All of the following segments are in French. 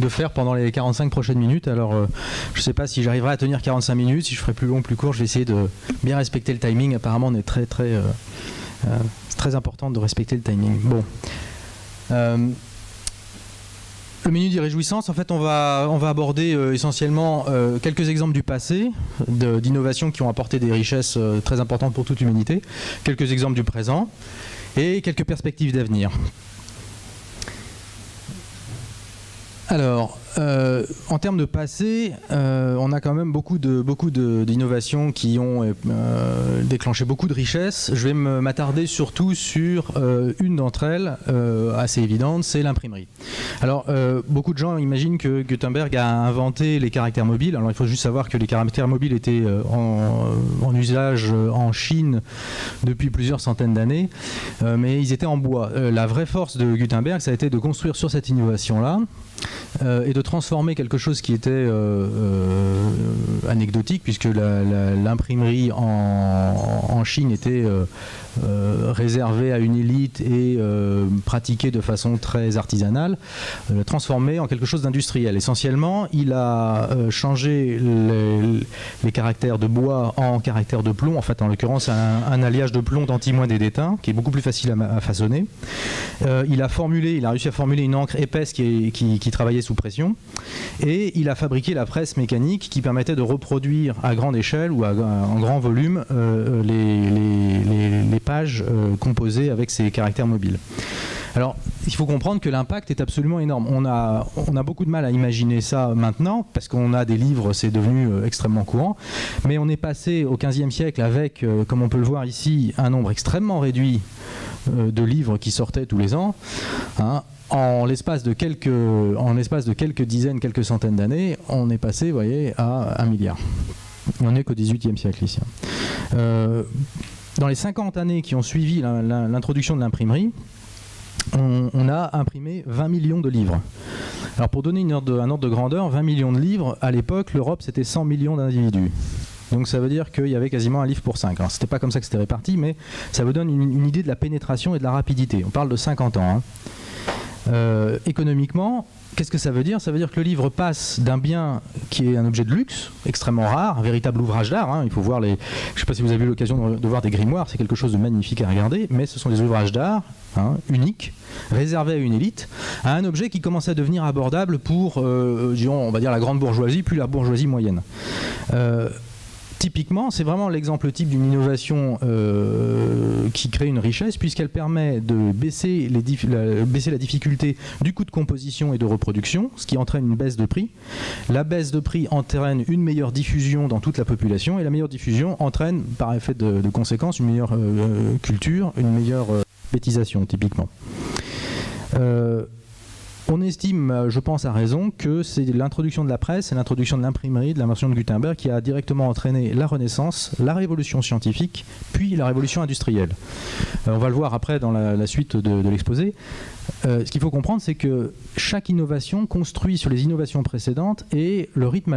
de faire pendant les 45 prochaines minutes. Alors, je ne sais pas si j'arriverai à tenir 45 minutes, si je ferai plus long, plus court, je vais essayer de bien respecter le timing. Apparemment, on est c'est très important de respecter le timing. Bon. Le menu des réjouissances, en fait, on va aborder essentiellement quelques exemples du passé, d'innovations qui ont apporté des richesses très importantes pour toute l'humanité, quelques exemples du présent et quelques perspectives d'avenir. Alors, en termes de passé, on a quand même beaucoup d'innovations qui ont déclenché beaucoup de richesses. Je vais m'attarder surtout sur une d'entre elles, assez évidente, c'est l'imprimerie. Alors, beaucoup de gens imaginent que Gutenberg a inventé les caractères mobiles. Alors, il faut juste savoir que les caractères mobiles étaient en usage en Chine depuis plusieurs centaines d'années, mais ils étaient en bois. La vraie force de Gutenberg, ça a été de construire sur cette innovation-là, et de transformer quelque chose qui était anecdotique, puisque l'imprimerie en Chine était réservée à une élite et pratiquée de façon très artisanale, transformée en quelque chose d'industriel. Essentiellement, il a changé les caractères de bois en caractères de plomb, en fait en l'occurrence un alliage de plomb, d'antimoine et d'étain, qui est beaucoup plus facile à façonner. Il a réussi à formuler une encre épaisse qui travaillait sous pression, et il a fabriqué la presse mécanique qui permettait de reproduire à grande échelle ou en grand volume les pages composées avec ces caractères mobiles. Alors, il faut comprendre que l'impact est absolument énorme. On a beaucoup de mal à imaginer ça maintenant, parce qu'on a des livres, c'est devenu extrêmement courant, mais on est passé au XVe siècle avec, comme on peut le voir ici, un nombre extrêmement réduit de livres qui sortaient tous les ans, hein. En l'espace de quelques dizaines, quelques centaines d'années, on est passé, vous voyez, à 1 milliard. On n'est qu'au XVIIIe siècle ici. Dans les 50 années qui ont suivi l'introduction de l'imprimerie, on a imprimé 20 millions de livres. Alors pour donner un ordre de grandeur, 20 millions de livres, à l'époque, l'Europe, c'était 100 millions d'individus. Donc ça veut dire qu'il y avait quasiment un livre pour 5. Alors c'était pas comme ça que c'était réparti, mais ça vous donne une idée de la pénétration et de la rapidité. On parle de 50 ans. Hein. Économiquement, qu'est-ce que ça veut dire? Ça veut dire que le livre passe d'un bien qui est un objet de luxe, extrêmement rare, un véritable ouvrage d'art. Hein. Il faut voir je ne sais pas si vous avez eu l'occasion de voir des grimoires, c'est quelque chose de magnifique à regarder, mais ce sont des ouvrages d'art, hein, uniques, réservés à une élite, à un objet qui commence à devenir abordable pour, disons, on va dire la grande bourgeoisie, puis la bourgeoisie moyenne. Typiquement, c'est vraiment l'exemple type d'une innovation qui crée une richesse, puisqu'elle permet de baisser la difficulté du coût de composition et de reproduction, ce qui entraîne une baisse de prix. La baisse de prix entraîne une meilleure diffusion dans toute la population, et la meilleure diffusion entraîne, par effet de conséquence, une meilleure culture, une meilleure alphabétisation, typiquement. On estime, je pense à raison, que c'est l'introduction de la presse et l'introduction de l'imprimerie, de l'invention de Gutenberg, qui a directement entraîné la Renaissance, la révolution scientifique, puis la révolution industrielle. On va le voir après dans la suite de l'exposé. Ce qu'il faut comprendre, c'est que chaque innovation construit sur les innovations précédentes, et le rythme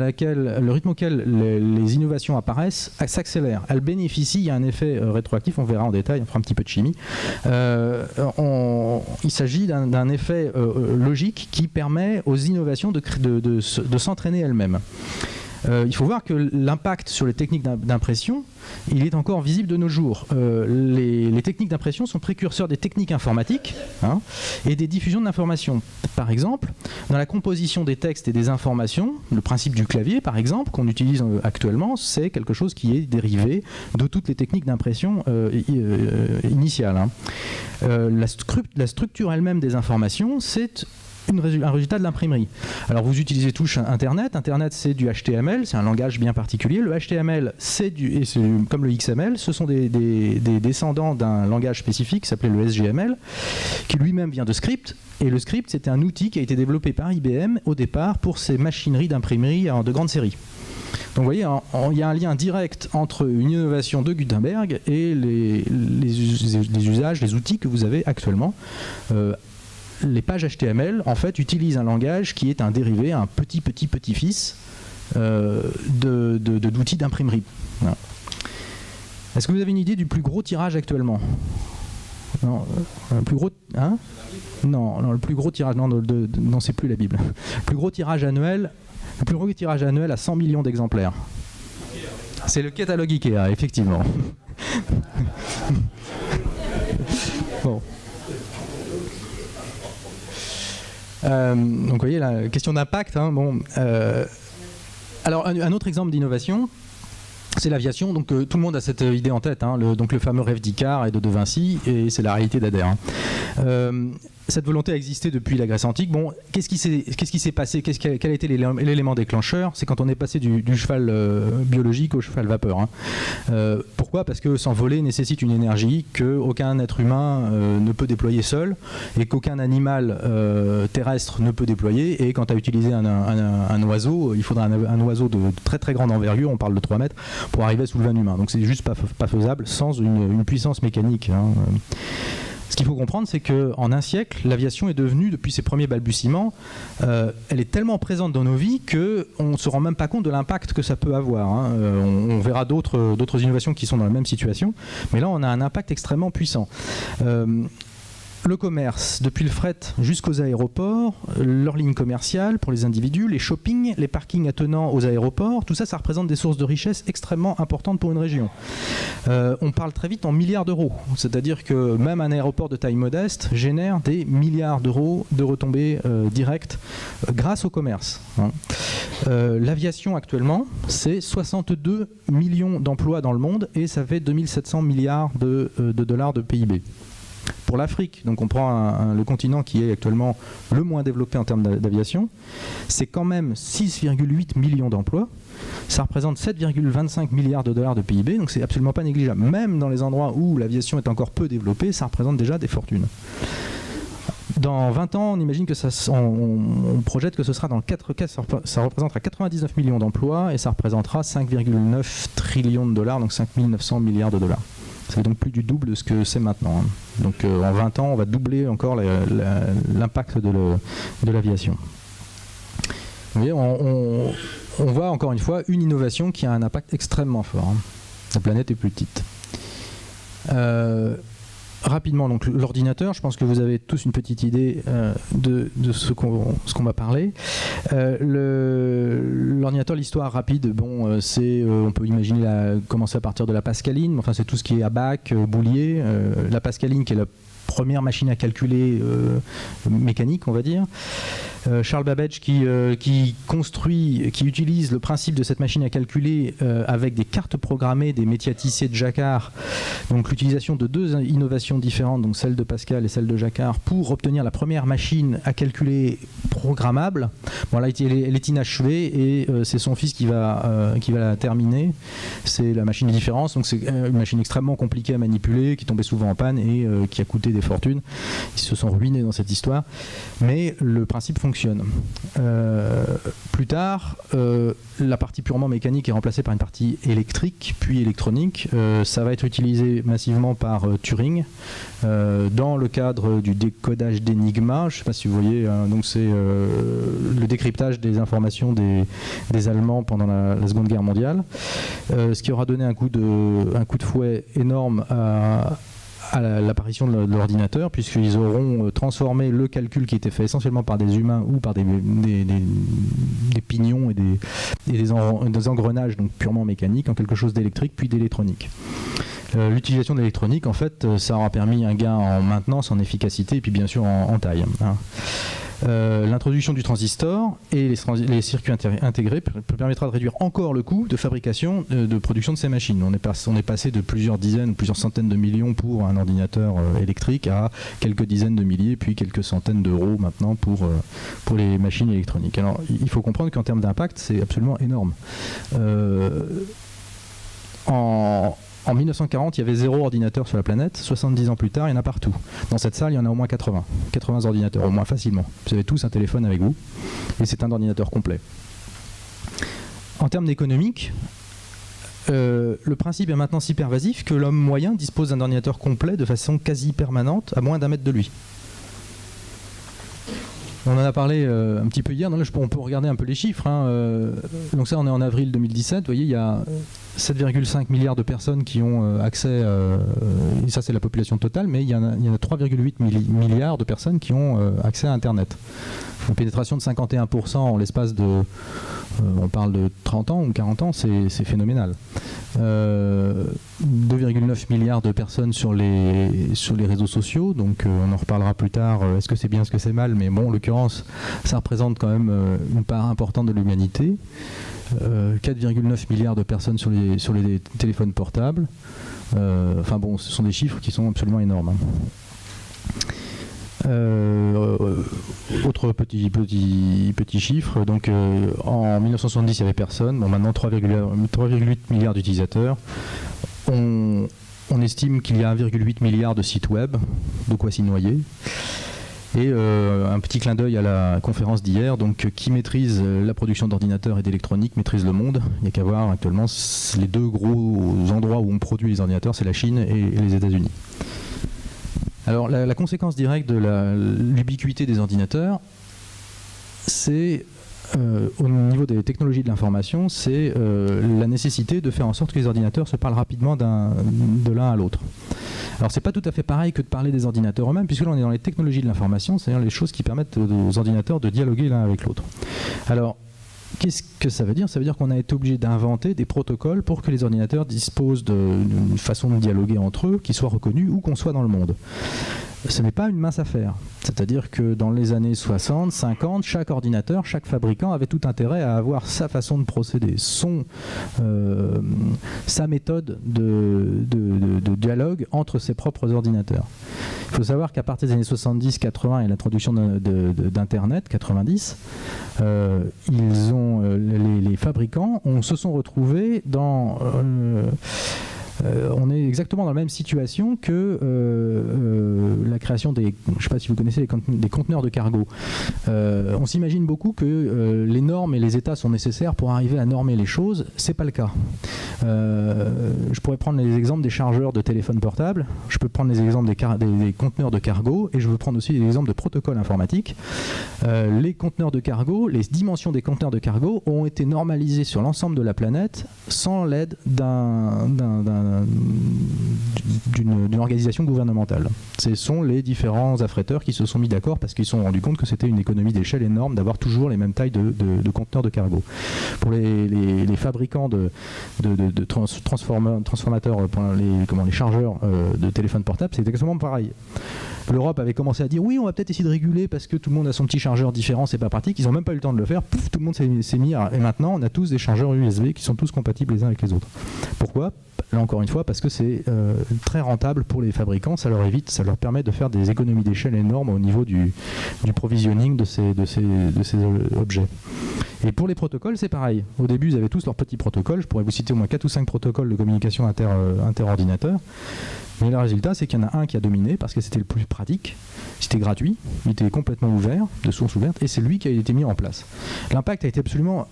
auquel les innovations apparaissent s'accélère. Elles bénéficient, il y a un effet rétroactif, on verra en détail, on fera un petit peu de chimie. Il s'agit d'un effet logique qui permet aux innovations de s'entraîner elles-mêmes. Il faut voir que l'impact sur les techniques d'impression, il est encore visible de nos jours. Les techniques d'impression sont précurseurs des techniques informatiques, hein, et des diffusions de l'information. Par exemple, dans la composition des textes et des informations, le principe du clavier, par exemple, qu'on utilise actuellement, c'est quelque chose qui est dérivé de toutes les techniques d'impression initiales. Hein. La structure elle-même des informations, c'est un résultat de l'imprimerie. Alors vous utilisez tous Internet. Internet, c'est du HTML, c'est un langage bien particulier. Le HTML, c'est comme le XML, ce sont des descendants d'un langage spécifique qui s'appelait le SGML, qui lui-même vient de script. Et le script, c'était un outil qui a été développé par IBM au départ pour ses machineries d'imprimerie de grande série. Donc vous voyez, il y a un lien direct entre une innovation de Gutenberg et les usages, les outils que vous avez actuellement. Les pages HTML, en fait, utilisent un langage qui est un dérivé, un petit-fils d'outils d'imprimerie. Voilà. Est-ce que vous avez une idée du plus gros tirage actuellement? Non, le plus gros... Hein non, le plus gros tirage... Non, c'est plus la Bible. Le plus gros tirage annuel à 100 millions d'exemplaires. C'est le catalogue Ikea, effectivement. Bon. Donc vous voyez la question d'impact. Hein, bon, alors un autre exemple d'innovation, c'est l'aviation. Donc tout le monde a cette idée en tête. Hein, donc le fameux rêve d'Icare et de Vinci, et c'est la réalité d'Adair. Hein. Cette volonté a existé depuis la Grèce antique. Bon, qu'est-ce qui s'est passé? Quel a été l'élément déclencheur? C'est quand on est passé du cheval biologique au cheval vapeur. Hein. Pourquoi? Parce que s'envoler nécessite une énergie qu'aucun être humain ne peut déployer seul, et qu'aucun animal terrestre ne peut déployer. Et quand tu as utilisé un oiseau, il faudra un oiseau de très très grande envergure, on parle de 3 mètres, pour arriver à soulever un humain. Donc c'est juste pas faisable sans une puissance mécanique. Hein. Ce qu'il faut comprendre, c'est qu'en un siècle, l'aviation est devenue, depuis ses premiers balbutiements, elle est tellement présente dans nos vies qu'on ne se rend même pas compte de l'impact que ça peut avoir. Hein. On verra d'autres innovations qui sont dans la même situation, mais là on a un impact extrêmement puissant. Le commerce, depuis le fret jusqu'aux aéroports, leurs lignes commerciales pour les individus, les shoppings, les parkings attenants aux aéroports, tout ça, ça représente des sources de richesse extrêmement importantes pour une région. On parle très vite en milliards d'euros, c'est-à-dire que même un aéroport de taille modeste génère des milliards d'euros de retombées directes grâce au commerce. Hein. L'aviation actuellement, c'est 62 millions d'emplois dans le monde et ça fait 2700 milliards de dollars de PIB. Pour l'Afrique, donc on prend le continent qui est actuellement le moins développé en termes d'aviation, c'est quand même 6,8 millions d'emplois, ça représente 7,25 milliards de dollars de PIB, donc c'est absolument pas négligeable. Même dans les endroits où l'aviation est encore peu développée, ça représente déjà des fortunes. Dans 20 ans, on imagine que on projette que ce sera dans 4 cas, ça représentera 99 millions d'emplois et ça représentera 5,9 trillions de dollars, donc 5 900 milliards de dollars. C'est donc plus du double de ce que c'est maintenant. Hein. Donc en 20 ans, on va doubler encore l'impact de l'aviation. Vous voyez, on voit encore une fois une innovation qui a un impact extrêmement fort. Hein. La planète est plus petite. Rapidement, donc l'ordinateur, je pense que vous avez tous une petite idée de ce qu'on va parler. L'ordinateur, l'histoire rapide, bon, on peut imaginer commencer à partir de la Pascaline, enfin c'est tout ce qui est abac, boulier, la Pascaline qui est la première machine à calculer mécanique, on va dire. Charles Babbage qui utilise le principe de cette machine à calculer avec des cartes programmées des métiers à tisser de Jacquard, donc l'utilisation de 2 innovations différentes, donc celle de Pascal et celle de Jacquard, pour obtenir la première machine à calculer programmable. Bon, là, elle est inachevée et c'est son fils qui va la terminer. C'est la machine de différence, donc c'est une machine extrêmement compliquée à manipuler, qui tombait souvent en panne et qui a coûté des fortunes. Ils se sont ruinés dans cette histoire, mais le principe fonctionne. Plus tard, la partie purement mécanique est remplacée par une partie électrique, puis électronique. Ça va être utilisé massivement par Turing dans le cadre du décodage d'Enigma. Je ne sais pas si vous voyez, donc c'est le décryptage des informations des Allemands pendant la Seconde Guerre mondiale, ce qui aura donné un coup de fouet énorme à l'apparition de l'ordinateur, puisqu'ils auront transformé le calcul qui était fait essentiellement par des humains ou par des pignons et des engrenages donc purement mécaniques en quelque chose d'électrique puis d'électronique. L'utilisation de l'électronique, en fait, ça aura permis un gain en maintenance, en efficacité et puis bien sûr en taille. Hein. L'introduction du transistor et les circuits intégrés permettra de réduire encore le coût de fabrication, de production de ces machines. On est passé de plusieurs dizaines, plusieurs centaines de millions pour un ordinateur électrique à quelques dizaines de milliers, puis quelques centaines d'euros maintenant pour les machines électroniques. Alors il faut comprendre qu'en termes d'impact, c'est absolument énorme. En 1940, il y avait 0 ordinateur sur la planète. 70 ans plus tard, il y en a partout. Dans cette salle, il y en a au moins 80. 80 ordinateurs, au moins facilement. Vous avez tous un téléphone avec vous. Et c'est un ordinateur complet. En termes d'économique, le principe est maintenant si pervasif que l'homme moyen dispose d'un ordinateur complet de façon quasi permanente, à moins d'1 mètre de lui. On en a parlé un petit peu hier. Non, là, on peut regarder un peu les chiffres. Donc ça, on est en avril 2017. Vous voyez, il y a 7,5 milliards de personnes qui ont accès, et ça c'est la population totale, mais il y en a 3,8 milliards de personnes qui ont accès à Internet. Une pénétration de 51% en l'espace de, on parle de 30 ans ou 40 ans, c'est phénoménal. 2,9 milliards de personnes sur les réseaux sociaux, donc on en reparlera plus tard, est-ce que c'est bien, est-ce que c'est mal, mais bon, en l'occurrence, ça représente quand même une part importante de l'humanité. 4,9 milliards de personnes sur les téléphones portables. Enfin bon, ce sont des chiffres qui sont absolument énormes. Autre petit chiffre, donc en 1970 il n'y avait personne, bon, maintenant 3,8 milliards d'utilisateurs. On estime qu'il y a 1,8 milliard de sites web, de quoi s'y noyer. Et un petit clin d'œil à la conférence d'hier, donc qui maîtrise la production d'ordinateurs et d'électronique maîtrise le monde. Il n'y a qu'à voir actuellement les deux gros endroits où on produit les ordinateurs, c'est la Chine et les États-Unis. Alors la conséquence directe de l'ubiquité des ordinateurs, c'est au niveau des technologies de l'information, c'est la nécessité de faire en sorte que les ordinateurs se parlent rapidement de l'un à l'autre. Alors c'est pas tout à fait pareil que de parler des ordinateurs eux-mêmes, puisque là on est dans les technologies de l'information, c'est-à-dire les choses qui permettent aux ordinateurs de dialoguer l'un avec l'autre. Alors qu'est-ce que ça veut dire ? Ça veut dire qu'on a été obligé d'inventer des protocoles pour que les ordinateurs disposent d'une façon de dialoguer entre eux qui soit reconnue où qu'on soit dans le monde. Ce n'est pas une mince affaire. C'est-à-dire que dans les années 60, 50, chaque ordinateur, chaque fabricant avait tout intérêt à avoir sa façon de procéder, sa méthode de dialogue entre ses propres ordinateurs. Il faut savoir qu'à partir des années 70, 80 et l'introduction d'Internet, 90, les fabricants se sont retrouvés dans... on est exactement dans la même situation que la création des, je ne sais pas si vous connaissez des conteneurs de cargo. On s'imagine beaucoup que les normes et les états sont nécessaires pour arriver à normer les choses. C'est pas le cas. Je pourrais prendre les exemples des chargeurs de téléphone portable, je peux prendre les exemples des conteneurs de cargo, et je veux prendre aussi des exemples de protocoles informatiques. Les conteneurs de cargo, les dimensions des conteneurs de cargo ont été normalisées sur l'ensemble de la planète sans l'aide d'une organisation gouvernementale. Ce sont les différents affréteurs qui se sont mis d'accord parce qu'ils se sont rendus compte que c'était une économie d'échelle énorme d'avoir toujours les mêmes tailles de conteneurs de cargo. Pour les fabricants de transformateurs, les chargeurs de téléphone portable, c'est exactement pareil. L'Europe avait commencé à dire oui, on va peut-être essayer de réguler parce que tout le monde a son petit chargeur différent, c'est pas pratique. Ils n'ont même pas eu le temps de le faire. Pouf, tout le monde s'est mis et maintenant on a tous des chargeurs USB qui sont tous compatibles les uns avec les autres. Pourquoi ? Là encore une fois, parce que c'est très rentable pour les fabricants, ça leur permet de faire des économies d'échelle énormes au niveau du provisioning de ces objets. Et pour les protocoles, c'est pareil. Au début, ils avaient tous leurs petits protocoles. Je pourrais vous citer au moins 4 ou 5 protocoles de communication inter-ordinateur. Mais le résultat, c'est qu'il y en a un qui a dominé parce que c'était le plus pratique, c'était gratuit, il était complètement ouvert, de source ouverte, et c'est lui qui a été mis en place. L'impact a été absolument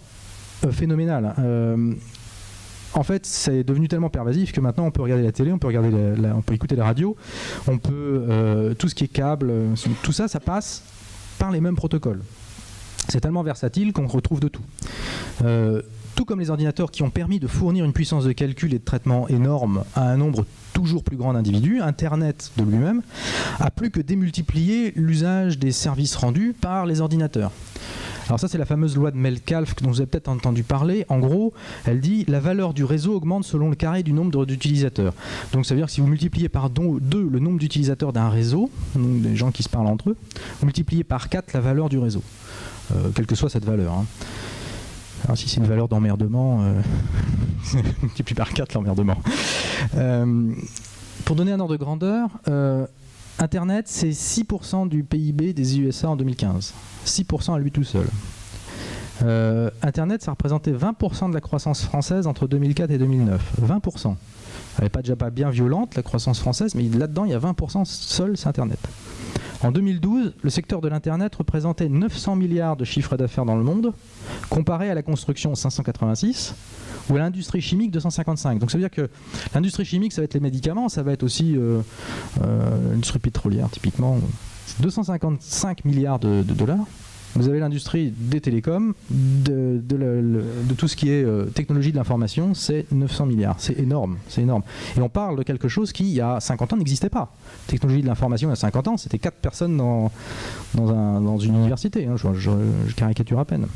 phénoménal. En fait, c'est devenu tellement pervasif que maintenant on peut regarder la télé, on peut écouter la radio, on peut tout ce qui est câble, tout ça, ça passe par les mêmes protocoles. C'est tellement versatile qu'on retrouve de tout. Tout comme les ordinateurs qui ont permis de fournir une puissance de calcul et de traitement énorme à un nombre toujours plus grand d'individus, Internet de lui-même a plus que démultiplié l'usage des services rendus par les ordinateurs. Alors ça, c'est la fameuse loi de Metcalfe dont vous avez peut-être entendu parler. En gros, elle dit la valeur du réseau augmente selon le carré du nombre d'utilisateurs. Donc ça veut dire que si vous multipliez par 2 le nombre d'utilisateurs d'un réseau, donc des gens qui se parlent entre eux, vous multipliez par 4 la valeur du réseau, quelle que soit cette valeur. Alors si c'est une valeur d'emmerdement, multiplie par 4 l'emmerdement. Pour donner un ordre de grandeur, Internet, c'est 6% du PIB des USA en 2015. 6% à lui tout seul. Internet, ça représentait 20% de la croissance française entre 2004 et 2009. 20%. Elle n'est déjà pas bien violente, la croissance française, mais là-dedans, il y a 20% seul, c'est Internet. En 2012, le secteur de l'Internet représentait 900 milliards de chiffre d'affaires dans le monde, comparé à la construction 586 ou à l'industrie chimique 255. Donc ça veut dire que l'industrie chimique, ça va être les médicaments, ça va être aussi l'industrie pétrolière, typiquement. C'est 255 milliards de dollars. vous avez l'industrie des télécoms, de tout ce qui est technologie de l'information, c'est 900 milliards. C'est énorme, c'est énorme. Et on parle de quelque chose qui, il y a 50 ans, n'existait pas. Technologie de l'information, il y a 50 ans, c'était 4 personnes dans une université. Hein, je caricature à peine.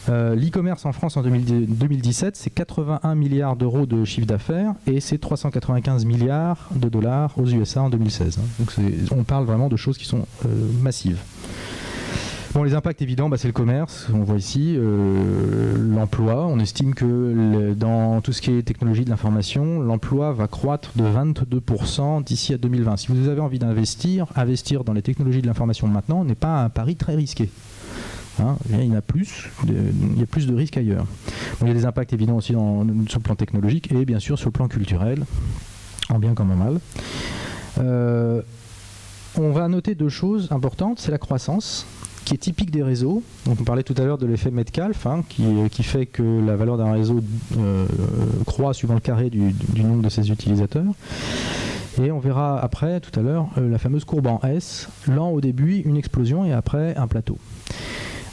L'e-commerce en France en 2017, c'est 81 milliards d'euros de chiffre d'affaires et c'est 395 milliards de dollars aux USA en 2016. Donc on parle vraiment de choses qui sont massives. Bon, les impacts évidents, c'est le commerce, on voit ici, l'emploi. On estime que dans tout ce qui est technologie de l'information, l'emploi va croître de 22% d'ici à 2020. Si vous avez envie d'investir, investir dans les technologies de l'information maintenant n'est pas un pari très risqué. Hein, il y a plus de risques ailleurs. Bon, il y a des impacts évidents aussi sur le plan technologique et bien sûr sur le plan culturel, en bien comme en mal. On va noter 2 choses importantes, c'est la croissance, qui est typique des réseaux. Donc on parlait tout à l'heure de l'effet Metcalfe, hein, qui fait que la valeur d'un réseau croît suivant le carré du nombre de ses utilisateurs. Et on verra après, tout à l'heure, la fameuse courbe en S, lent au début, une explosion et après un plateau.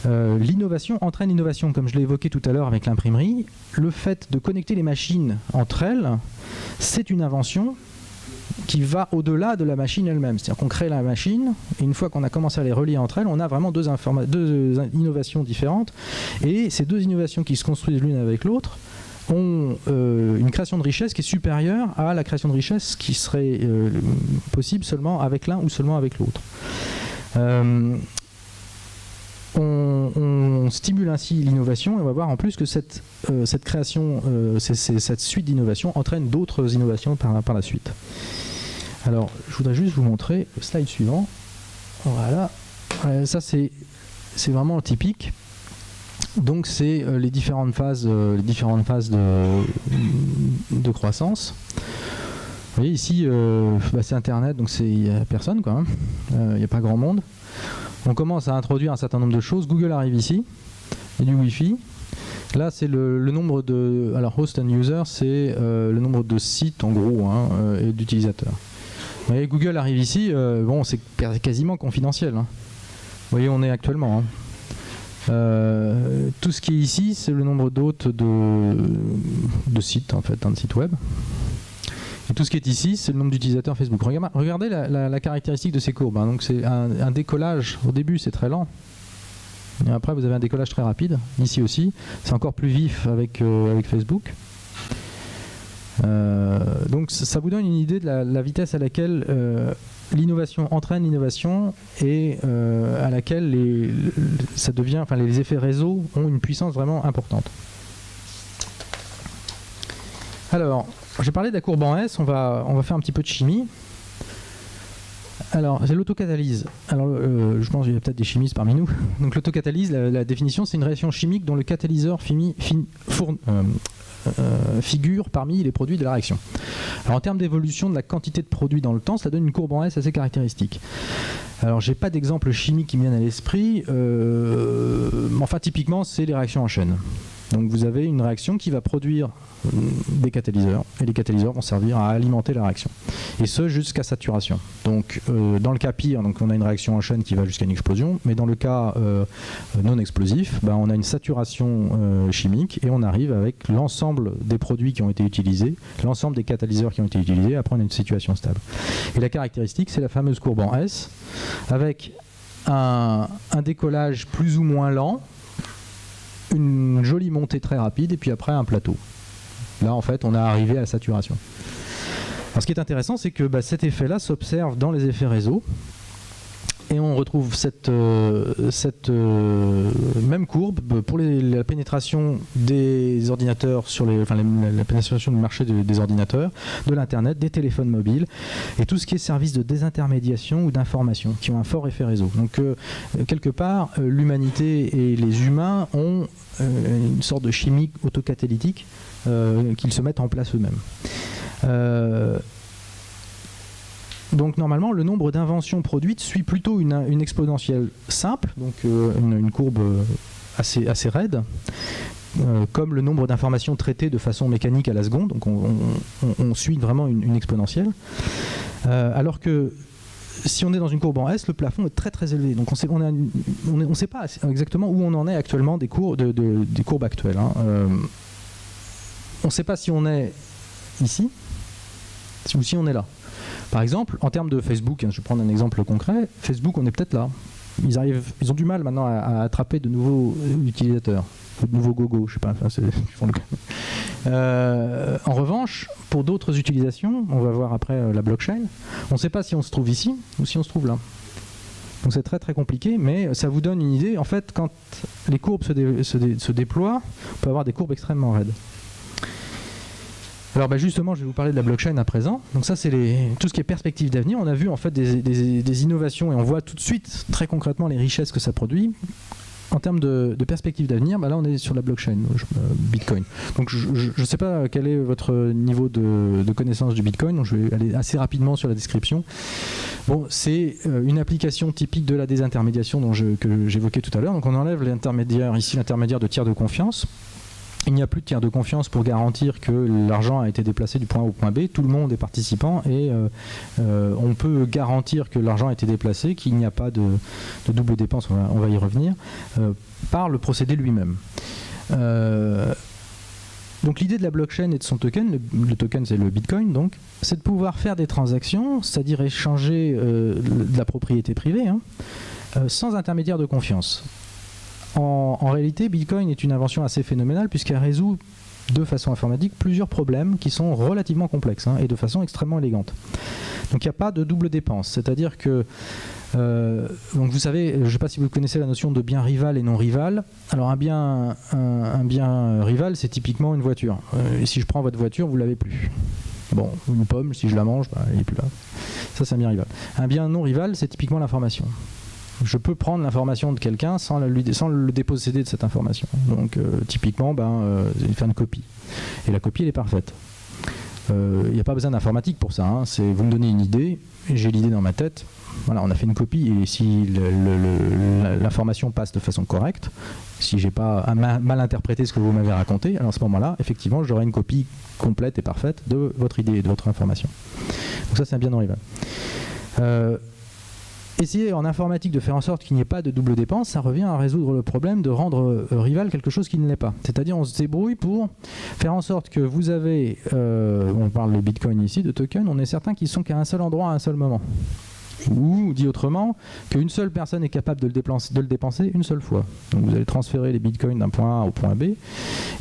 L'innovation entraîne l'innovation, comme je l'ai évoqué tout à l'heure avec l'imprimerie. Le fait de connecter les machines entre elles, c'est une invention qui va au-delà de la machine elle-même. C'est-à-dire qu'on crée la machine, et une fois qu'on a commencé à les relier entre elles, on a vraiment deux innovations différentes. Et ces 2 innovations qui se construisent l'une avec l'autre ont une création de richesse qui est supérieure à la création de richesse qui serait possible seulement avec l'un ou seulement avec l'autre. On stimule ainsi l'innovation et on va voir en plus que cette création, cette suite d'innovations entraîne d'autres innovations par la suite. Alors, je voudrais juste vous montrer le slide suivant. Voilà, ça c'est vraiment typique. Donc c'est les différentes phases de croissance. Vous voyez ici, c'est Internet, donc il n'y a personne, quoi. Il n'y a pas grand monde. On commence à introduire un certain nombre de choses. Google arrive ici, et du Wi-Fi. Là, c'est le nombre de... Alors, host and user, c'est le nombre de sites, en gros, hein, et d'utilisateurs. Vous voyez, Google arrive ici, bon, c'est quasiment confidentiel. Hein. Vous voyez, on est actuellement. Hein. Tout ce qui est ici, c'est le nombre d'hôtes de sites, en fait, de sites web. Et tout ce qui est ici, c'est le nombre d'utilisateurs Facebook. Regardez la caractéristique de ces courbes. Hein. Donc c'est un décollage. Au début, c'est très lent. Et après, vous avez un décollage très rapide. Ici aussi, c'est encore plus vif avec Facebook. Donc ça vous donne une idée de la vitesse à laquelle l'innovation entraîne l'innovation et à laquelle les effets réseau ont une puissance vraiment importante. Alors, j'ai parlé de la courbe en S, on va faire un petit peu de chimie. Alors, c'est l'autocatalyse. Alors, je pense qu'il y a peut-être des chimistes parmi nous. Donc, l'autocatalyse, la définition, c'est une réaction chimique dont le catalyseur figure parmi les produits de la réaction. Alors, en termes d'évolution de la quantité de produits dans le temps, ça donne une courbe en S assez caractéristique. Alors, j'ai pas d'exemple chimique qui me vienne à l'esprit. Enfin, typiquement, c'est les réactions en chaîne. Donc vous avez une réaction qui va produire des catalyseurs, et les catalyseurs vont servir à alimenter la réaction. Et ce, jusqu'à saturation. Donc dans le cas pire, donc on a une réaction en chaîne qui va jusqu'à une explosion, mais dans le cas non explosif, on a une saturation chimique, et on arrive avec l'ensemble des produits qui ont été utilisés, l'ensemble des catalyseurs qui ont été utilisés, après on a une situation stable. Et la caractéristique, c'est la fameuse courbe en S, avec un décollage plus ou moins lent, une jolie montée très rapide et puis après un plateau. Là en fait on est arrivé à la saturation. Alors, ce qui est intéressant, c'est que cet effet-là s'observe dans les effets réseau et on retrouve cette même courbe pour la pénétration des ordinateurs sur la pénétration du marché des ordinateurs, de l'internet, des téléphones mobiles et tout ce qui est service de désintermédiation ou d'information qui ont un fort effet réseau. Donc quelque part l'humanité et les humains ont une sorte de chimie autocatalytique qu'ils se mettent en place eux-mêmes. Donc normalement, le nombre d'inventions produites suit plutôt une exponentielle simple, donc une courbe assez raide, comme le nombre d'informations traitées de façon mécanique à la seconde, donc on suit vraiment une exponentielle. Alors que si on est dans une courbe en S, le plafond est très très élevé. Donc on sait pas exactement où on en est actuellement des courbes actuelles. Hein. On ne sait pas si on est ici ou si on est là. Par exemple, en termes de Facebook, je vais prendre un exemple concret, Facebook, on est peut-être là. Ils ont du mal maintenant à attraper de nouveaux utilisateurs, de nouveaux gogos, je sais pas. Enfin, en revanche, pour d'autres utilisations, on va voir après la blockchain, on ne sait pas si on se trouve ici ou si on se trouve là. Donc c'est très très compliqué, mais ça vous donne une idée. En fait, quand les courbes se déploient, on peut avoir des courbes extrêmement raides. Alors justement, je vais vous parler de la blockchain à présent. Donc ça, c'est tout ce qui est perspective d'avenir. On a vu en fait des innovations et on voit tout de suite, très concrètement, les richesses que ça produit. En termes de perspective d'avenir, là on est sur la blockchain, Bitcoin. Donc je ne sais pas quel est votre niveau de connaissance du Bitcoin, donc je vais aller assez rapidement sur la description. Bon, c'est une application typique de la désintermédiation que j'évoquais tout à l'heure. Donc on enlève l'intermédiaire, ici l'intermédiaire de tiers de confiance. Il n'y a plus de tiers de confiance pour garantir que l'argent a été déplacé du point A au point B. Tout le monde est participant et on peut garantir que l'argent a été déplacé, qu'il n'y a pas de double dépense, on va y revenir, par le procédé lui-même. Donc l'idée de la blockchain et de son token, le token c'est le Bitcoin, donc, c'est de pouvoir faire des transactions, c'est-à-dire échanger de la propriété privée, sans intermédiaire de confiance. En réalité, Bitcoin est une invention assez phénoménale puisqu'elle résout de façon informatique plusieurs problèmes qui sont relativement complexes et de façon extrêmement élégante. Donc il n'y a pas de double dépense, c'est-à-dire que donc vous savez, je ne sais pas si vous connaissez la notion de bien rival et non rival. Alors un bien rival, c'est typiquement une voiture. Et si je prends votre voiture, vous ne l'avez plus. Bon, une pomme, si je la mange, elle n'est plus là. Ça, c'est un bien rival. Un bien non rival, c'est typiquement l'information. Je peux prendre l'information de quelqu'un sans le déposséder de cette information. Donc typiquement, il fait une copie. Et la copie, elle est parfaite. Il n'y a pas besoin d'informatique pour ça. Vous me donnez une idée, j'ai l'idée dans ma tête. Voilà, on a fait une copie et si l'information passe de façon correcte, si j'ai pas mal interprété ce que vous m'avez raconté, alors à ce moment-là, effectivement, j'aurai une copie complète et parfaite de votre idée et de votre information. Donc ça, c'est un bien non rival. Essayer en informatique de faire en sorte qu'il n'y ait pas de double dépense, ça revient à résoudre le problème de rendre rival quelque chose qui ne l'est pas. C'est-à-dire on se débrouille pour faire en sorte que vous avez, on parle de Bitcoin ici, de token, on est certain qu'ils sont qu'à un seul endroit à un seul moment. Ou, dit autrement, qu'une seule personne est capable de le dépenser une seule fois. Donc vous allez transférer les bitcoins d'un point A au point B. Et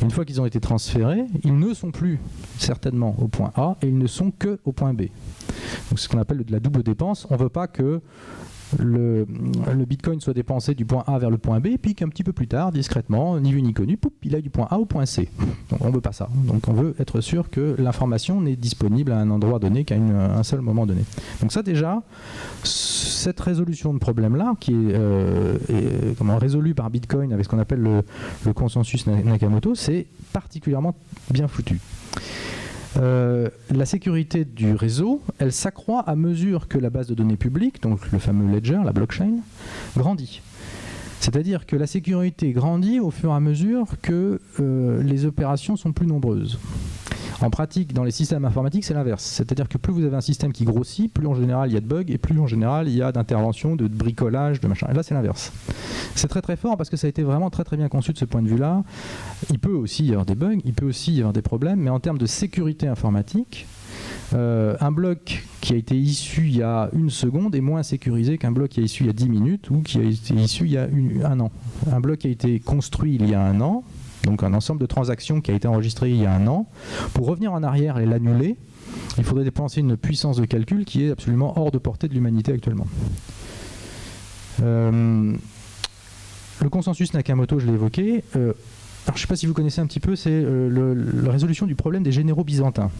une fois qu'ils ont été transférés, ils ne sont plus certainement au point A et ils ne sont que au point B. Donc c'est ce qu'on appelle de la double dépense. On ne veut pas que le bitcoin soit dépensé du point A vers le point B, puis qu'un petit peu plus tard, discrètement, ni vu ni connu, il aille du point A au point C. Donc on ne veut pas ça. Donc on veut être sûr que l'information n'est disponible à un endroit donné qu'à un seul moment donné. Donc ça déjà, cette résolution de problème-là, qui est résolue par Bitcoin avec ce qu'on appelle le consensus Nakamoto, c'est particulièrement bien foutu. La sécurité du réseau, elle s'accroît à mesure que la base de données publique, donc le fameux ledger, la blockchain, grandit. C'est-à-dire que la sécurité grandit au fur et à mesure que les opérations sont plus nombreuses. En pratique, dans les systèmes informatiques, c'est l'inverse. C'est-à-dire que plus vous avez un système qui grossit, plus en général il y a de bugs et plus en général il y a d'interventions, de bricolage, de machin. Et là, c'est l'inverse. C'est très très fort parce que ça a été vraiment très très bien conçu de ce point de vue-là. Il peut aussi y avoir des bugs, il peut aussi y avoir des problèmes, mais en termes de sécurité informatique, un bloc qui a été issu il y a une seconde est moins sécurisé qu'un bloc qui a issu il y a 10 minutes ou qui a été issu il y a un an. Un bloc qui a été construit il y a un an, donc un ensemble de transactions qui a été enregistré il y a un an, pour revenir en arrière et l'annuler, il faudrait dépenser une puissance de calcul qui est absolument hors de portée de l'humanité actuellement. Le consensus Nakamoto, je l'ai évoqué. Alors, je ne sais pas si vous connaissez un petit peu, c'est la résolution du problème des généraux byzantins.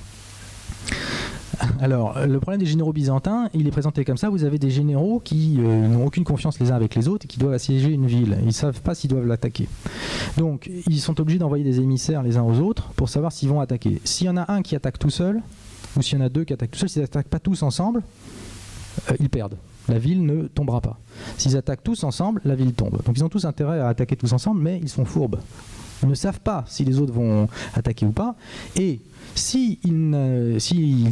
Alors, le problème des généraux byzantins, il est présenté comme ça. Vous avez des généraux qui n'ont aucune confiance les uns avec les autres et qui doivent assiéger une ville. Ils ne savent pas s'ils doivent l'attaquer. Donc, ils sont obligés d'envoyer des émissaires les uns aux autres pour savoir s'ils vont attaquer. S'il y en a un qui attaque tout seul, ou s'il y en a deux qui attaquent tout seul, s'ils n'attaquent pas tous ensemble, ils perdent. La ville ne tombera pas. S'ils attaquent tous ensemble, la ville tombe. Donc, ils ont tous intérêt à attaquer tous ensemble, mais ils sont fourbes. Ils ne savent pas si les autres vont attaquer ou pas. Et s'ils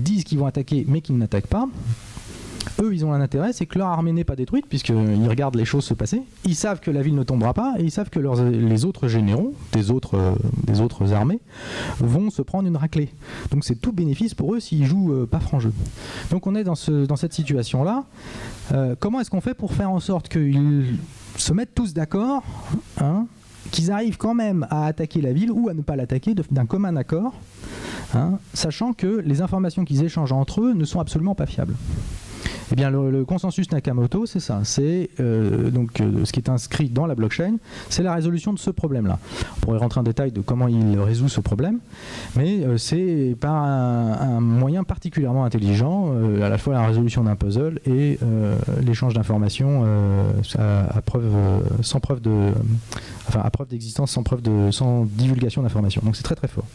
disent qu'ils vont attaquer mais qu'ils n'attaquent pas, eux, ils ont un intérêt, c'est que leur armée n'est pas détruite, puisqu'ils regardent les choses se passer. Ils savent que la ville ne tombera pas, et ils savent que les autres généraux des autres armées vont se prendre une raclée. Donc c'est tout bénéfice pour eux s'ils jouent pas franc jeu. Donc on est dans cette situation-là. Comment est-ce qu'on fait pour faire en sorte qu'ils se mettent tous d'accord, hein, qu'ils arrivent quand même à attaquer la ville ou à ne pas l'attaquer d'un commun accord, hein, sachant que les informations qu'ils échangent entre eux ne sont absolument pas fiables. Eh bien, le consensus Nakamoto, c'est ça. C'est ce qui est inscrit dans la blockchain, c'est la résolution de ce problème-là. On pourrait rentrer en détail de comment il résout ce problème, mais c'est par un moyen particulièrement intelligent, à la fois la résolution d'un puzzle et l'échange d'informations à preuve d'existence, sans divulgation d'informations. Donc c'est très très fort.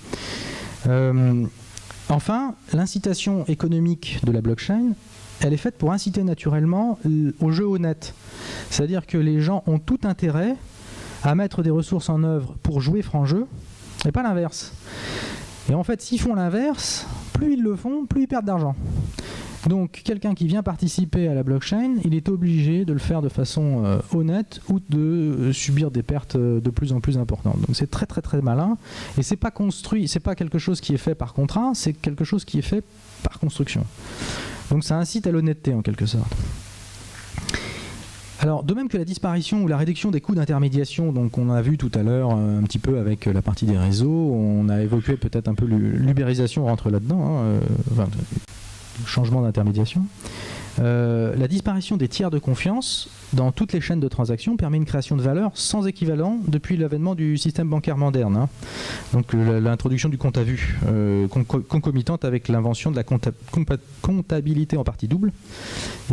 Enfin, l'incitation économique de la blockchain, elle est faite pour inciter naturellement au jeu honnête. C'est-à-dire que les gens ont tout intérêt à mettre des ressources en œuvre pour jouer franc jeu, et pas l'inverse. Et en fait, s'ils font l'inverse, plus ils le font, plus ils perdent d'argent. Donc, quelqu'un qui vient participer à la blockchain, il est obligé de le faire de façon honnête ou de subir des pertes de plus en plus importantes. Donc, c'est très très très malin. Et c'est pas construit, c'est pas quelque chose qui est fait par contrat, c'est quelque chose qui est fait par construction. Donc, ça incite à l'honnêteté en quelque sorte. Alors, de même que la disparition ou la réduction des coûts d'intermédiation, donc on a vu tout à l'heure un petit peu avec la partie des réseaux, on a évoqué peut-être un peu l'ubérisation rentre là-dedans, changement d'intermédiation. La disparition des tiers de confiance dans toutes les chaînes de transactions permet une création de valeur sans équivalent depuis l'avènement du système bancaire moderne. Hein. Donc l'introduction du compte à vue, concomitante avec l'invention de la comptabilité en partie double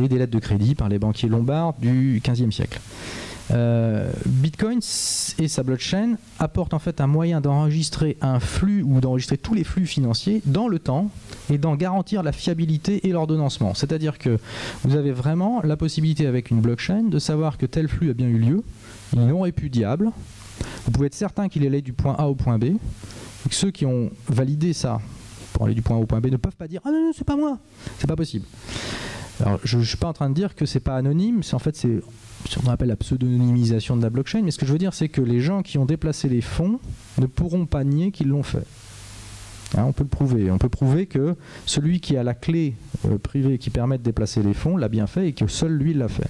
et des lettres de crédit par les banquiers lombards du XVe siècle. Bitcoin et sa blockchain apportent en fait un moyen d'enregistrer un flux ou d'enregistrer tous les flux financiers dans le temps et d'en garantir la fiabilité et l'ordonnancement. C'est-à-dire que vous avez vraiment la possibilité avec une blockchain de savoir que tel flux a bien eu lieu, il est non répudiable, vous pouvez être certain qu'il est allé du point A au point B, et que ceux qui ont validé ça pour aller du point A au point B ne peuvent pas dire « Ah non, non, c'est pas moi !» C'est pas possible. Alors, je ne suis pas en train de dire que c'est pas anonyme, c'est ce qu'on appelle la pseudonymisation de la blockchain, mais ce que je veux dire, c'est que les gens qui ont déplacé les fonds ne pourront pas nier qu'ils l'ont fait. Hein, on peut le prouver. On peut prouver que celui qui a la clé privée qui permet de déplacer les fonds l'a bien fait et que seul lui l'a fait.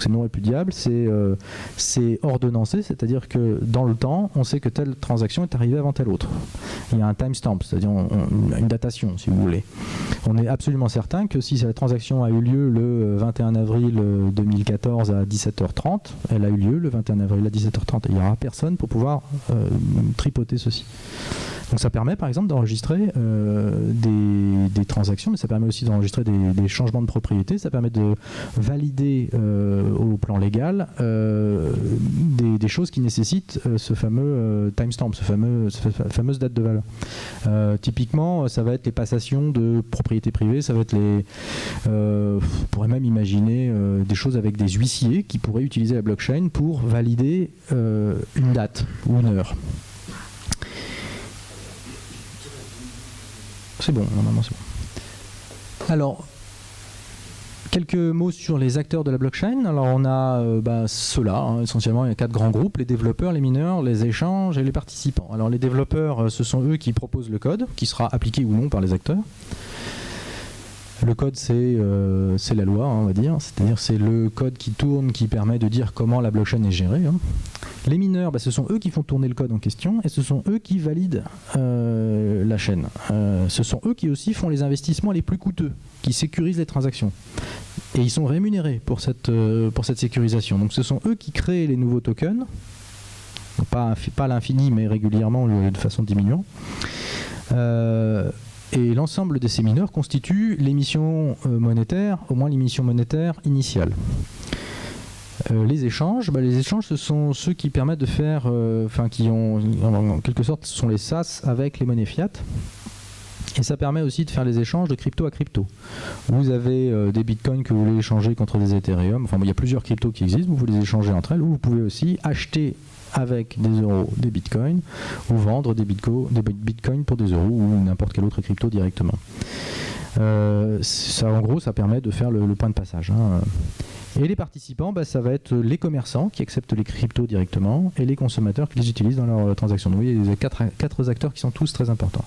C'est non répudiable, c'est ordonnancé, c'est-à-dire que dans le temps, on sait que telle transaction est arrivée avant telle autre. Il y a un timestamp, c'est-à-dire une datation, si vous voulez. On est absolument certain que si cette transaction a eu lieu le 21 avril 2014 à 17h30, elle a eu lieu le 21 avril à 17h30. Il n'y aura personne pour pouvoir tripoter ceci. Donc ça permet par exemple d'enregistrer des transactions, mais ça permet aussi d'enregistrer des changements de propriété, ça permet de valider au plan légal des choses qui nécessitent ce fameux timestamp, cette fameuse date de valeur. Typiquement, ça va être les passations de propriété privée, ça va être on pourrait même imaginer des choses avec des huissiers qui pourraient utiliser la blockchain pour valider une date ou une heure. C'est bon, normalement c'est bon. Alors, quelques mots sur les acteurs de la blockchain. Alors on a ceux-là, hein, essentiellement il y a 4 grands groupes, les développeurs, les mineurs, les échanges et les participants. Alors les développeurs, ce sont eux qui proposent le code, qui sera appliqué ou non par les acteurs. Le code, c'est la loi, hein, on va dire. C'est-à-dire c'est le code qui tourne, qui permet de dire comment la blockchain est gérée. Hein. Les mineurs, ce sont eux qui font tourner le code en question et ce sont eux qui valident la chaîne. Ce sont eux qui aussi font les investissements les plus coûteux, qui sécurisent les transactions. Et ils sont rémunérés pour cette sécurisation. Donc ce sont eux qui créent les nouveaux tokens, pas à l'infini mais régulièrement de façon diminuante. Et l'ensemble de ces mineurs constitue l'émission monétaire, au moins l'émission monétaire initiale. Les échanges, ce sont ceux qui permettent de faire, qui ont, en quelque sorte, ce sont les SaaS avec les monnaies fiat. Et ça permet aussi de faire les échanges de crypto à crypto. Vous avez des bitcoins que vous voulez échanger contre des Ethereum. Enfin, il y a plusieurs cryptos qui existent, vous pouvez les échanger entre elles, ou vous pouvez aussi acheter avec des euros des bitcoins ou vendre des bitcoins pour des euros ou n'importe quelle autre crypto directement. Ça, en gros, ça permet de faire le point de passage. Hein. Et les participants, ça va être les commerçants qui acceptent les cryptos directement et les consommateurs qui les utilisent dans leurs transactions. Donc, vous voyez, il y a quatre acteurs qui sont tous très importants.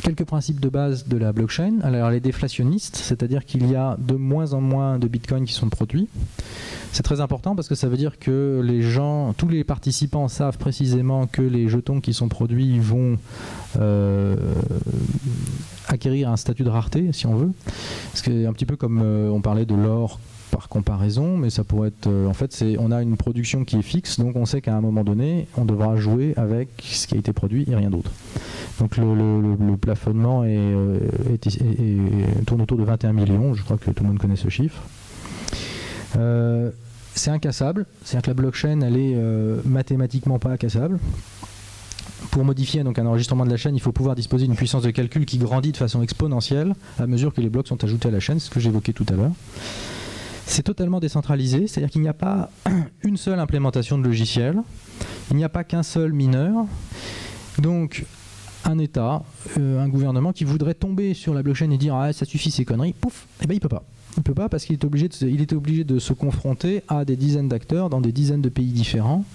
Quelques principes de base de la blockchain. Alors, les déflationnistes, c'est-à-dire qu'il y a de moins en moins de bitcoins qui sont produits. C'est très important parce que ça veut dire que tous les participants savent précisément que les jetons qui sont produits vont acquérir un statut de rareté, si on veut. C'est un petit peu comme on parlait de l'or par comparaison, mais ça pourrait être... en fait, on a une production qui est fixe, donc on sait qu'à un moment donné, on devra jouer avec ce qui a été produit et rien d'autre. Donc le plafonnement tourne autour de 21 millions, je crois que tout le monde connaît ce chiffre. C'est incassable, c'est-à-dire que la blockchain, elle est mathématiquement pas incassable. Pour modifier donc un enregistrement de la chaîne, il faut pouvoir disposer d'une puissance de calcul qui grandit de façon exponentielle à mesure que les blocs sont ajoutés à la chaîne, c'est ce que j'évoquais tout à l'heure. C'est totalement décentralisé, c'est-à-dire qu'il n'y a pas une seule implémentation de logiciel, il n'y a pas qu'un seul mineur. Donc un État, un gouvernement qui voudrait tomber sur la blockchain et dire « Ah, ça suffit ces conneries », pouf, eh ben il peut pas. Il ne peut pas parce qu'il était obligé de se confronter à des dizaines d'acteurs dans des dizaines de pays différents.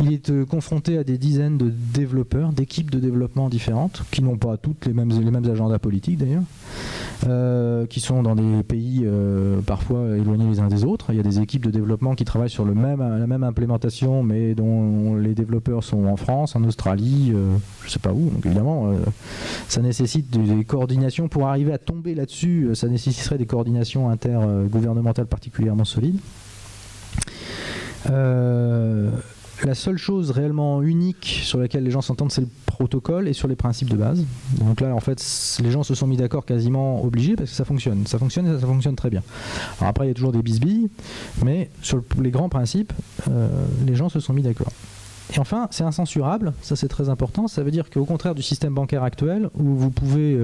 Il est confronté à des dizaines de développeurs, d'équipes de développement différentes, qui n'ont pas toutes les mêmes agendas politiques d'ailleurs, qui sont dans des pays parfois éloignés les uns des autres. Il y a des équipes de développement qui travaillent sur la même implémentation, mais dont les développeurs sont en France, en Australie, je ne sais pas où. Donc évidemment, ça nécessite des coordinations. Pour arriver à tomber là-dessus, ça nécessiterait des coordinations intergouvernementales particulièrement solides. La seule chose réellement unique sur laquelle les gens s'entendent, c'est le protocole et sur les principes de base. Donc là, en fait, les gens se sont mis d'accord quasiment obligés parce que ça fonctionne. Ça fonctionne et ça fonctionne très bien. Alors après, il y a toujours des bisbilles, mais sur les grands principes, les gens se sont mis d'accord. Et enfin, c'est incensurable, ça c'est très important. Ça veut dire qu'au contraire du système bancaire actuel, où vous pouvez...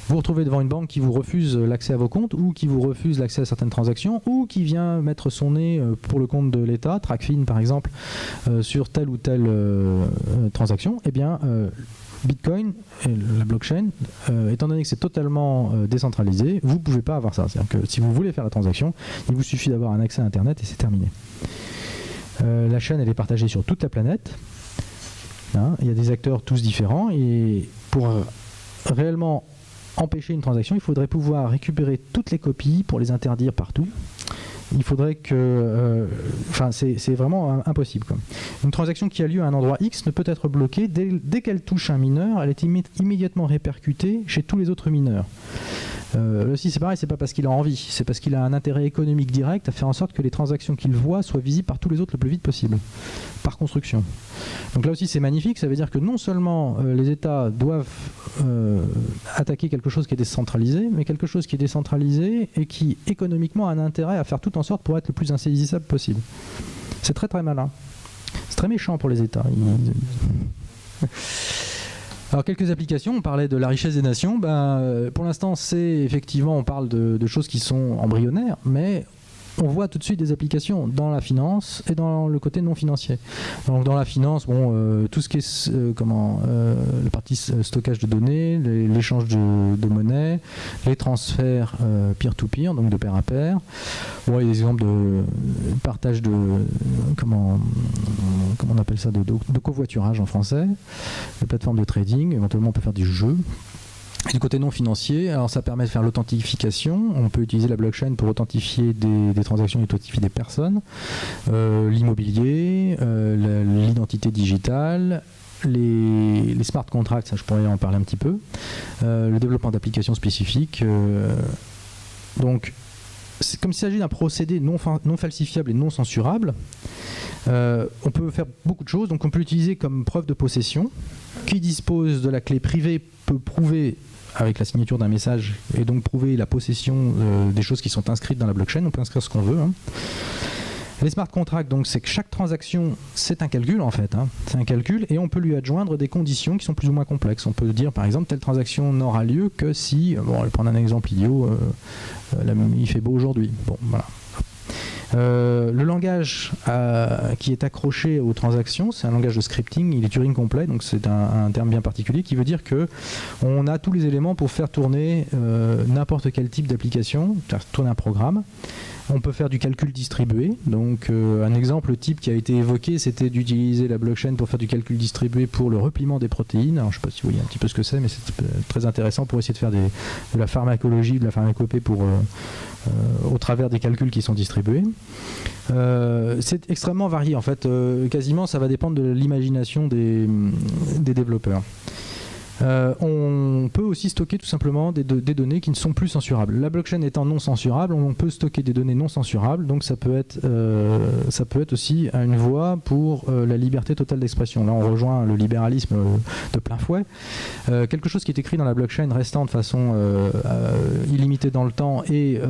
vous retrouvez devant une banque qui vous refuse l'accès à vos comptes ou qui vous refuse l'accès à certaines transactions ou qui vient mettre son nez pour le compte de l'État, Tracfin par exemple, sur telle ou telle transaction, eh bien Bitcoin, la blockchain, étant donné que c'est totalement décentralisé, vous ne pouvez pas avoir ça. C'est-à-dire que si vous voulez faire la transaction, il vous suffit d'avoir un accès à Internet et c'est terminé. La chaîne, elle est partagée sur toute la planète. Hein, il y a des acteurs tous différents et pour réellement empêcher une transaction, il faudrait pouvoir récupérer toutes les copies pour les interdire partout. Il faudrait que... c'est vraiment impossible, quoi. Une transaction qui a lieu à un endroit X ne peut être bloquée. Dès qu'elle touche un mineur, elle est immédiatement répercutée chez tous les autres mineurs. Là aussi c'est pareil, c'est pas parce qu'il a envie, c'est parce qu'il a un intérêt économique direct à faire en sorte que les transactions qu'il voit soient visibles par tous les autres le plus vite possible, par construction. Donc là aussi c'est magnifique, ça veut dire que non seulement les États doivent attaquer quelque chose qui est décentralisé, mais quelque chose qui est décentralisé et qui économiquement a un intérêt à faire tout en sorte pour être le plus insaisissable possible. C'est très très malin. C'est très méchant pour les États. Alors quelques applications, on parlait de la richesse des nations, pour l'instant on parle de choses qui sont embryonnaires, mais on voit tout de suite des applications dans la finance et dans le côté non financier. Donc dans la finance, tout ce qui est la partie stockage de données, l'échange de monnaie, les transferts peer-to-peer, donc de pair à pair. Il y a des exemples de partage de comment on appelle ça, de covoiturage en français, de plateformes de trading, éventuellement on peut faire du jeu. Et du côté non financier, alors ça permet de faire l'authentification. On peut utiliser la blockchain pour authentifier des transactions et authentifier des personnes, l'immobilier, l'identité digitale, les smart contracts, ça je pourrais en parler un petit peu, le développement d'applications spécifiques. Donc, comme il s'agit d'un procédé non falsifiable et non censurable, on peut faire beaucoup de choses. Donc on peut l'utiliser comme preuve de possession. Qui dispose de la clé privée peut prouver avec la signature d'un message et donc prouver la possession des choses qui sont inscrites dans la blockchain. On peut inscrire ce qu'on veut. Hein. Les smart contracts, donc, c'est que chaque transaction, c'est un calcul en fait. Hein. C'est un calcul et on peut lui adjoindre des conditions qui sont plus ou moins complexes. On peut dire par exemple telle transaction n'aura lieu que si, on va prendre un exemple idiot, il fait beau aujourd'hui. Bon, voilà. Le langage qui est accroché aux transactions, c'est un langage de scripting, il est Turing complet, donc c'est un terme bien particulier qui veut dire qu'on a tous les éléments pour faire tourner n'importe quel type d'application, faire tourner un programme. On peut faire du calcul distribué, donc un exemple type qui a été évoqué, c'était d'utiliser la blockchain pour faire du calcul distribué pour le repliement des protéines. Alors, je ne sais pas si vous voyez un petit peu ce que c'est, mais c'est très intéressant pour essayer de faire de la pharmacologie, de la pharmacopée au travers des calculs qui sont distribués. C'est extrêmement varié en fait, quasiment ça va dépendre de l'imagination des développeurs. On peut aussi stocker tout simplement des données qui ne sont plus censurables. La blockchain étant non censurable, on peut stocker des données non censurables, donc ça peut être aussi une voie pour la liberté totale d'expression. Là, on rejoint le libéralisme de plein fouet. Quelque chose qui est écrit dans la blockchain restant de façon illimitée dans le temps et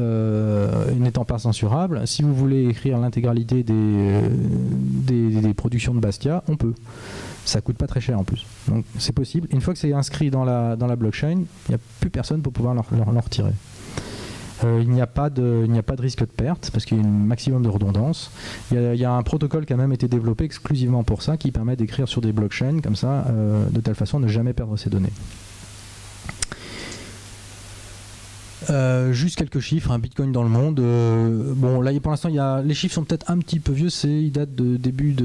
n'étant pas censurable, si vous voulez écrire l'intégralité des productions de Bastia, on peut. Ça coûte pas très cher en plus. Donc c'est possible. Une fois que c'est inscrit dans la blockchain, il n'y a plus personne pour pouvoir l'en retirer. Il n'y a pas de risque de perte parce qu'il y a un maximum de redondance. Il y a un protocole qui a même été développé exclusivement pour ça, qui permet d'écrire sur des blockchains comme ça, de telle façon à ne jamais perdre ses données. Juste quelques chiffres, un Bitcoin dans le monde. Bon, là pour l'instant, les chiffres sont peut-être un petit peu vieux, ils datent de début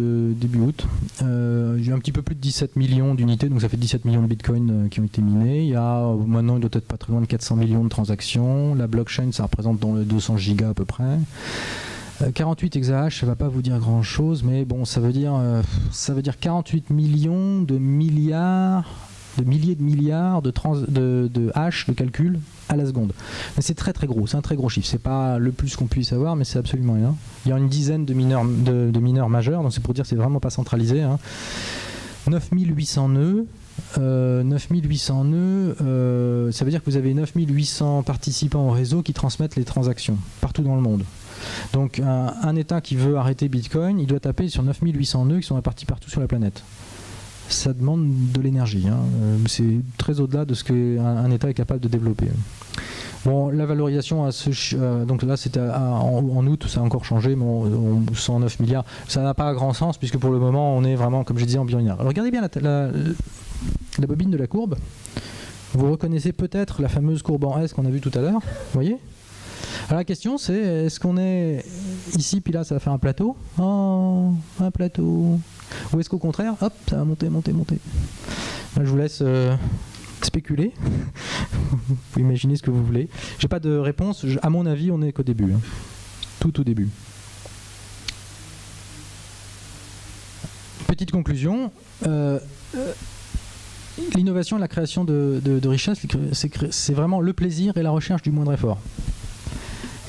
août. Il y a un petit peu plus de 17 millions d'unités, donc ça fait 17 millions de Bitcoin qui ont été minés. Maintenant, il doit être pas très loin de 400 millions de transactions. La blockchain, ça représente dans les 200 gigas à peu près. 48 exahash, ça ne va pas vous dire grand chose, mais bon, ça veut dire 48 millions de milliards, de milliers de milliards de hash de calcul à la seconde. Mais c'est très très gros, c'est un très gros chiffre. C'est pas le plus qu'on puisse avoir, mais c'est absolument énorme. Il y a une dizaine de mineurs majeurs, donc c'est pour dire que c'est vraiment pas centralisé. 9800 nœuds. 9800 nœuds, ça veut dire que vous avez 9800 participants au réseau qui transmettent les transactions partout dans le monde. Donc un État qui veut arrêter Bitcoin, il doit taper sur 9800 nœuds qui sont répartis partout sur la planète. Ça demande de l'énergie. C'est très au-delà de ce qu'un État est capable de développer. Bon, la valorisation donc là c'était en août, ça a encore changé, mais 109 milliards. Ça n'a pas grand sens puisque pour le moment on est vraiment, comme je disais, en biliard. Alors regardez bien la bobine de la courbe. Vous reconnaissez peut-être la fameuse courbe en S qu'on a vue tout à l'heure. Vous voyez ? Alors la question c'est, est-ce qu'on est ici, puis là ça va faire un plateau ? Oh, un plateau. Ou est-ce qu'au contraire, hop, ça va monter. Là, je vous laisse spéculer. Vous pouvez imaginer ce que vous voulez. J'ai pas de réponse. À mon avis, on n'est qu'au début. Tout au début. Petite conclusion. L'innovation et la création de richesse, c'est vraiment le plaisir et la recherche du moindre effort.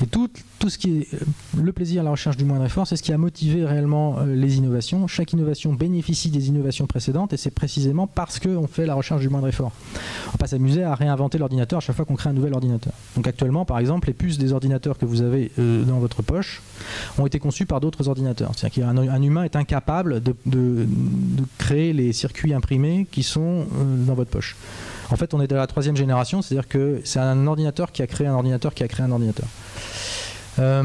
Et tout ce qui est le plaisir à la recherche du moindre effort, c'est ce qui a motivé réellement les innovations. Chaque innovation bénéficie des innovations précédentes et c'est précisément parce qu'on fait la recherche du moindre effort. On ne va pas s'amuser à réinventer l'ordinateur à chaque fois qu'on crée un nouvel ordinateur. Donc actuellement, par exemple, les puces des ordinateurs que vous avez dans votre poche ont été conçues par d'autres ordinateurs. C'est-à-dire qu'un humain est incapable de créer les circuits imprimés qui sont dans votre poche. En fait, on est de la 3e génération, c'est-à-dire que c'est un ordinateur qui a créé un ordinateur qui a créé un ordinateur. La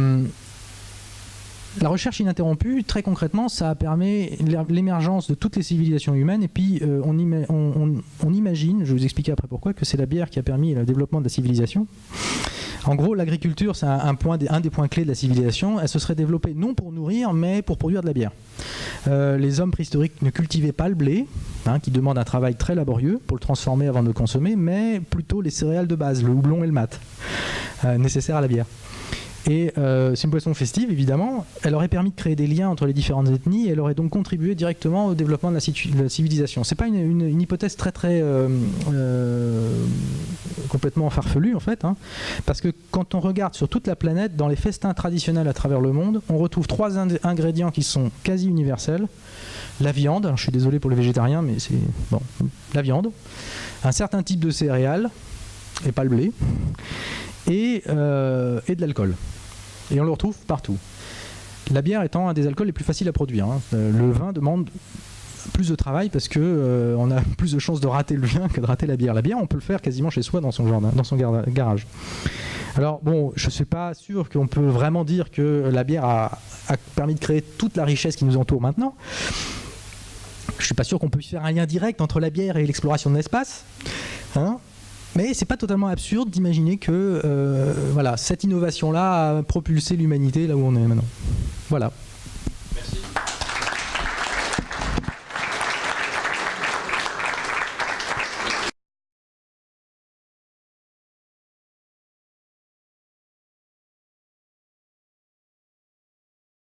recherche ininterrompue, très concrètement, ça a permis l'émergence de toutes les civilisations humaines. Et puis, on imagine, je vais vous expliquer après pourquoi, que c'est la bière qui a permis le développement de la civilisation. En gros, l'agriculture, c'est un des points clés de la civilisation. Elle se serait développée non pour nourrir, mais pour produire de la bière. Les hommes préhistoriques ne cultivaient pas le blé, qui demande un travail très laborieux pour le transformer avant de le consommer, mais plutôt les céréales de base, le houblon et le malt, nécessaires à la bière. Et c'est une boisson festive, évidemment. Elle aurait permis de créer des liens entre les différentes ethnies et elle aurait donc contribué directement au développement de la civilisation. C'est pas une hypothèse très complètement farfelue, en fait, parce que quand on regarde sur toute la planète, dans les festins traditionnels à travers le monde, on retrouve 3 ingrédients qui sont quasi universels. La viande, alors je suis désolé pour les végétariens, mais c'est bon, la viande, un certain type de céréales, et pas le blé, et de l'alcool. Et on le retrouve partout. La bière étant un des alcools les plus faciles à produire. Le vin demande plus de travail parce que on a plus de chances de rater le vin que de rater la bière. La bière, on peut le faire quasiment chez soi dans son jardin, dans son garage. Alors bon, je ne suis pas sûr qu'on peut vraiment dire que la bière a permis de créer toute la richesse qui nous entoure maintenant. Je ne suis pas sûr qu'on puisse faire un lien direct entre la bière et l'exploration de l'espace. Hein, mais c'est pas totalement absurde d'imaginer que voilà, cette innovation-là a propulsé l'humanité là où on est maintenant. Voilà.